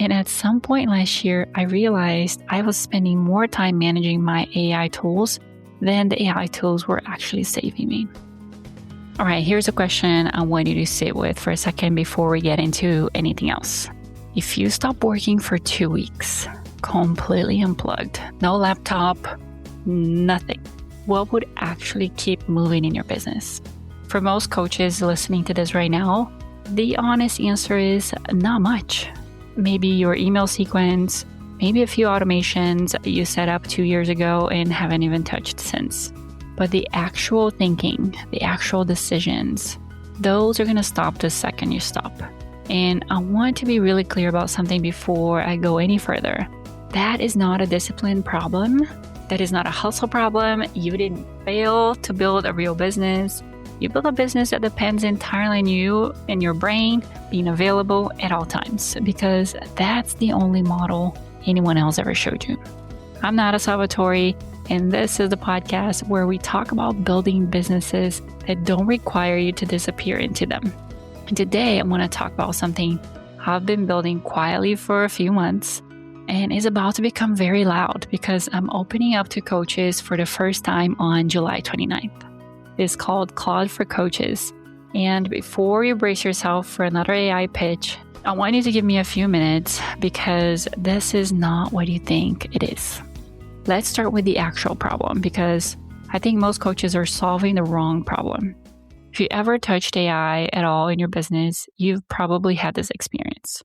And at some point last year, I realized I was spending more time managing my AI tools than the AI tools were actually saving me. All right, here's a question I want you to sit with for a second before we get into anything else. If you stop working for 2 weeks, completely unplugged, no laptop, nothing, what would actually keep moving in your business? For most coaches listening to this right now, the honest answer is not much. Maybe your email sequence, maybe a few automations you set up 2 years ago and haven't even touched since. But the actual thinking, the actual decisions, those are going to stop the second you stop. And I want to be really clear about something before I go any further. That is not a discipline problem. That is not a hustle problem. You didn't fail to build a real business. You build a business that depends entirely on you and your brain being available at all times, because that's the only model anyone else ever showed you. I'm Nata Salvatore, and this is the podcast where we talk about building businesses that don't require you to disappear into them. And today I want to talk about something I've been building quietly for a few months and is about to become very loud because I'm opening up to coaches for the first time on July 29th. It's called Claude for Coaches. And before you brace yourself for another AI pitch, I want you to give me a few minutes because this is not what you think it is. Let's start with the actual problem because I think most coaches are solving the wrong problem. If you ever touched AI at all in your business, you've probably had this experience.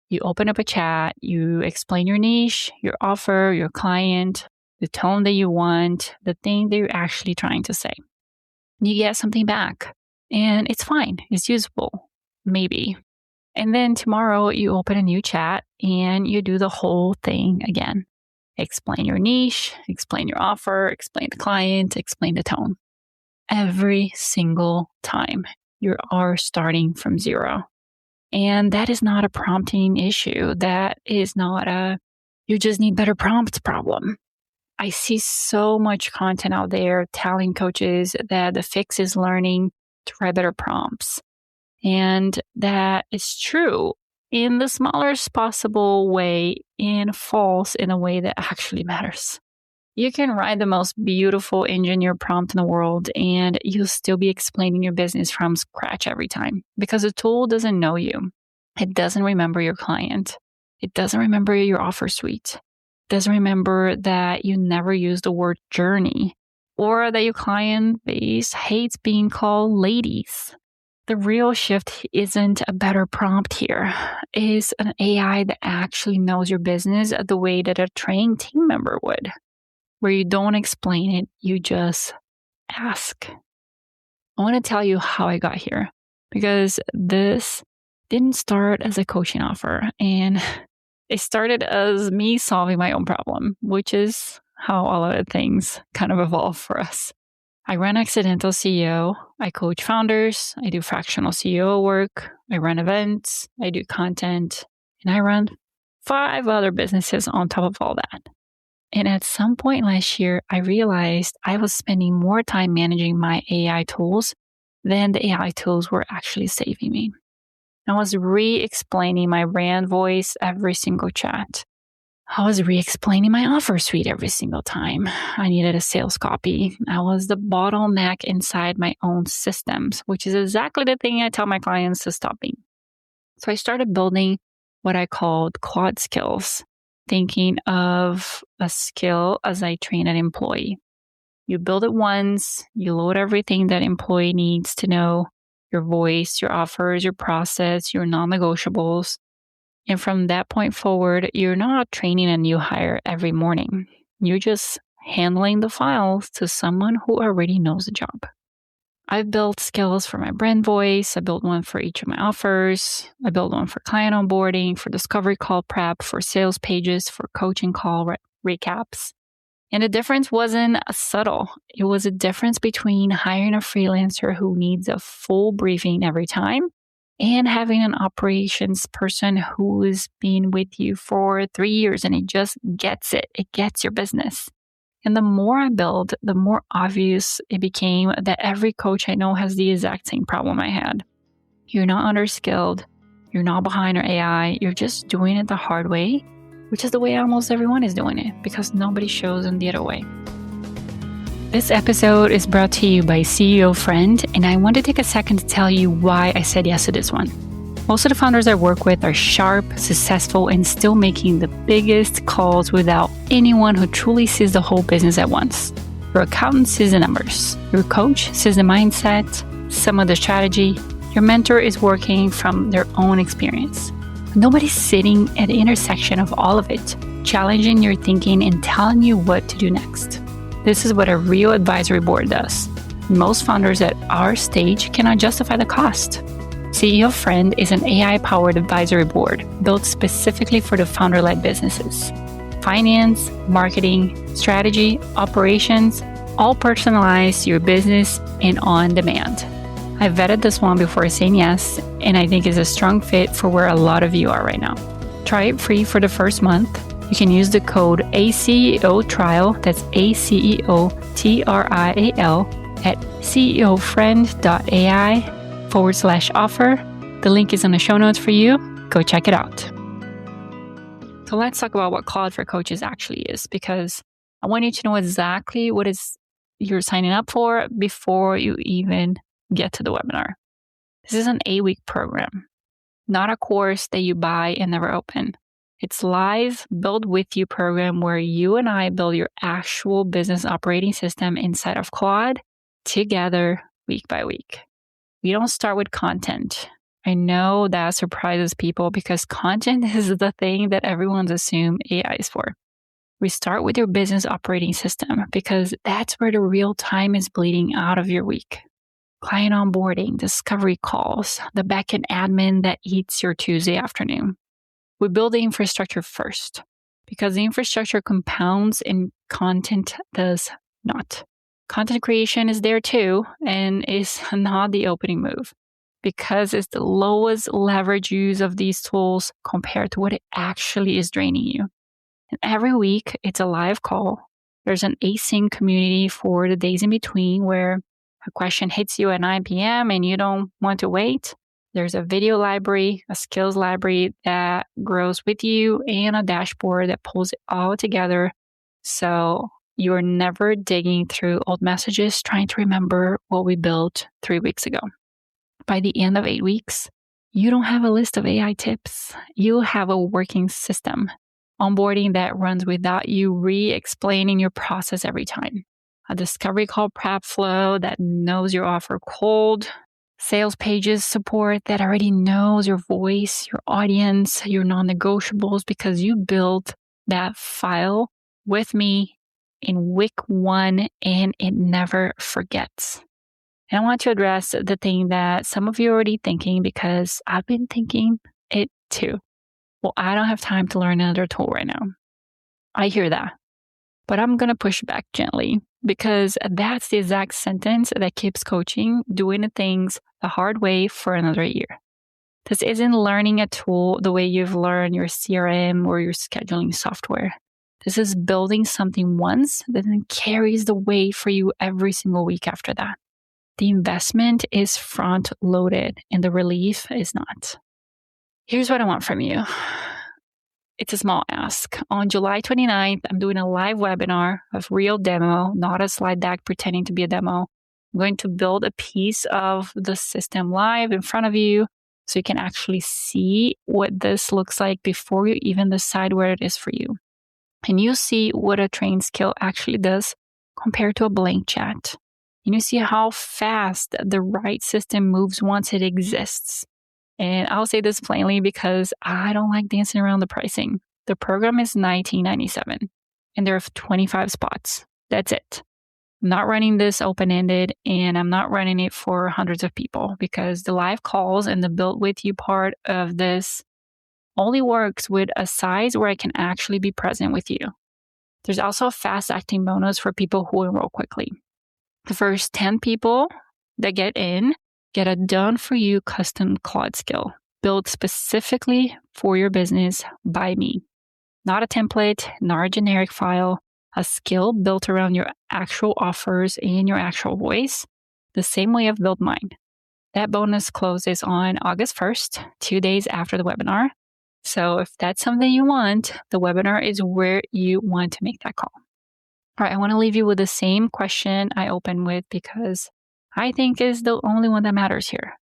You open up a chat, you explain your niche, your offer, your client, the tone that you want, the thing that you're actually trying to say. You get something back, and it's fine. It's usable, maybe. And then tomorrow you open a new chat and you do the whole thing again. Explain your niche, explain your offer, explain the client, explain the tone. Every single time you are starting from zero. And that is not a prompting issue. That is not you just need better prompts problem. I see so much content out there telling coaches that the fix is learning to write better prompts. And that is true in the smallest possible way and false in a way that actually matters. You can write the most beautiful engineer prompt in the world and you'll still be explaining your business from scratch every time because the tool doesn't know you. It doesn't remember your client. It doesn't remember your offer suite. Doesn't remember that you never used the word journey or that your client base hates being called ladies. The real shift isn't a better prompt here. It's an AI that actually knows your business the way that a trained team member would, where you don't explain it, you just ask. I want to tell you how I got here because this didn't start as a coaching offer and it started as me solving my own problem, which is how a lot of things kind of evolve for us. I run Accidental CEO, I coach founders, I do fractional CEO work, I run events, I do content, and I run 5 other businesses on top of all that. And at some point last year, I realized I was spending more time managing my AI tools than the AI tools were actually saving me. I was re-explaining my brand voice every single chat. I was re-explaining my offer suite every single time I needed a sales copy. I was the bottleneck inside my own systems, which is exactly the thing I tell my clients to stop being. So I started building what I called Claude skills, thinking of a skill as I train an employee. You build it once, you load everything that employee needs to know, your voice, your offers, your process, your non-negotiables. And from that point forward, you're not training a new hire every morning. You're just handling the files to someone who already knows the job. I've built skills for my brand voice. I built one for each of my offers. I built one for client onboarding, for discovery call prep, for sales pages, for coaching call recaps. And the difference wasn't subtle. It was a difference between hiring a freelancer who needs a full briefing every time and having an operations person who has been with you for 3 years and it just gets it. It gets your business. And the more I build, the more obvious it became that every coach I know has the exact same problem I had. You're not underskilled. You're not behind your AI. You're just doing it the hard way, which is the way almost everyone is doing it because nobody shows them the other way. This episode is brought to you by CEO Friend, and I want to take a second to tell you why I said yes to this one. Most of the founders I work with are sharp, successful, and still making the biggest calls without anyone who truly sees the whole business at once. Your accountant sees the numbers. Your coach sees the mindset, some of the strategy. Your mentor is working from their own experience. Nobody's sitting at the intersection of all of it, challenging your thinking and telling you what to do next. This is what a real advisory board does. Most founders at our stage cannot justify the cost. CEO Friend is an AI-powered advisory board built specifically for the founder-led businesses. Finance, marketing, strategy, operations, all personalized to your business and on demand. I vetted this one before saying yes, and I think it's a strong fit for where a lot of you are right now. Try it free for the first month. You can use the code ACEO trial, that's ACEO TRIAL, at ceofriend.ai/offer. The link is in the show notes for you. Go check it out. So let's talk about what Claude for Coaches actually is, because I want you to know exactly what is you're signing up for before you even get to the webinar. This is an 8-week program, not a course that you buy and never open. It's live, build with you program where you and I build your actual business operating system inside of Claude together week by week. We don't start with content. I know that surprises people because content is the thing that everyone's assumed AI is for. We start with your business operating system because that's where the real time is bleeding out of your week. Client onboarding, discovery calls, the backend admin that eats your Tuesday afternoon. We build the infrastructure first because the infrastructure compounds and content does not. Content creation is there too and is not the opening move because it's the lowest leverage use of these tools compared to what it actually is draining you. And every week, it's a live call. There's an async community for the days in between where a question hits you at 9 p.m. and you don't want to wait. There's a video library, a skills library that grows with you, and a dashboard that pulls it all together. So you're never digging through old messages trying to remember what we built 3 weeks ago. By the end of 8 weeks, you don't have a list of AI tips. You have a working system. Onboarding that runs without you re-explaining your process every time. A discovery call prep flow that knows your offer cold. Sales pages support that already knows your voice, your audience, your non-negotiables because you built that file with me in week 1 and it never forgets. And I want to address the thing that some of you are already thinking because I've been thinking it too. Well, I don't have time to learn another tool right now. I hear that. But I'm going to push back gently because that's the exact sentence that keeps coaching doing the things the hard way for another year. This isn't learning a tool the way you've learned your CRM or your scheduling software. This is building something once that then carries the weight for you every single week after that. The investment is front loaded and the relief is not. Here's what I want from you. It's a small ask. On July 29th, I'm doing a live webinar of real demo, not a slide deck pretending to be a demo. I'm going to build a piece of the system live in front of you so you can actually see what this looks like before you even decide where it is for you. And you see what a trained skill actually does compared to a blank chat. And you see how fast the right system moves once it exists. And I'll say this plainly because I don't like dancing around the pricing. The program is $19.97 and there are 25 spots. That's it. I'm not running this open-ended and I'm not running it for hundreds of people because the live calls and the build with you part of this only works with a size where I can actually be present with you. There's also a fast acting bonus for people who enroll quickly. The first 10 people that get in get a done-for-you custom Claude skill built specifically for your business by me. Not a template, not a generic file, a skill built around your actual offers and your actual voice, the same way I've built mine. That bonus closes on August 1st, 2 days after the webinar. So if that's something you want, the webinar is where you want to make that call. All right, I want to leave you with the same question I opened with because I think is the only one that matters here.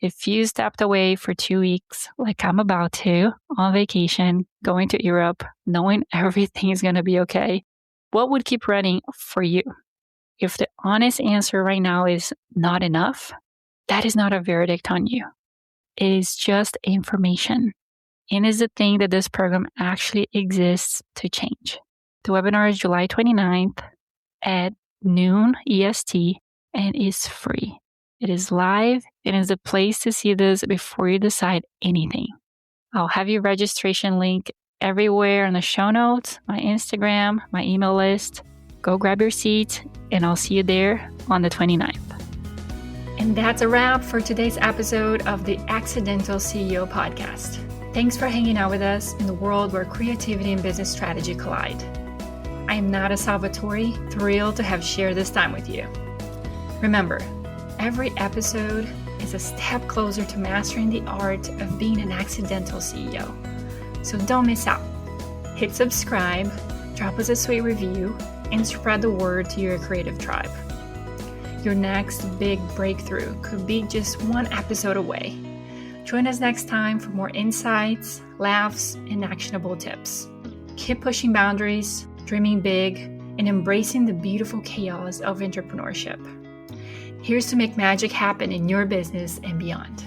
If you stepped away for 2 weeks, like I'm about to, on vacation, going to Europe, knowing everything is going to be okay, what would keep running for you? If the honest answer right now is not enough, that is not a verdict on you. It is just information. And is the thing that this program actually exists to change. The webinar is July 29th at noon EST and is free. It is live and is a place to see this before you decide anything. I'll have your registration link everywhere in the show notes, my Instagram, my email list. Go grab your seat and I'll see you there on the 29th. And that's a wrap for today's episode of the Accidental CEO podcast. Thanks for hanging out with us in the world where creativity and business strategy collide. I am Nata Salvatore, thrilled to have shared this time with you. Remember, every episode is a step closer to mastering the art of being an accidental CEO. So don't miss out. Hit subscribe, drop us a sweet review, and spread the word to your creative tribe. Your next big breakthrough could be just one episode away. Join us next time for more insights, laughs, and actionable tips. Keep pushing boundaries, dreaming big, and embracing the beautiful chaos of entrepreneurship. Here's to make magic happen in your business and beyond.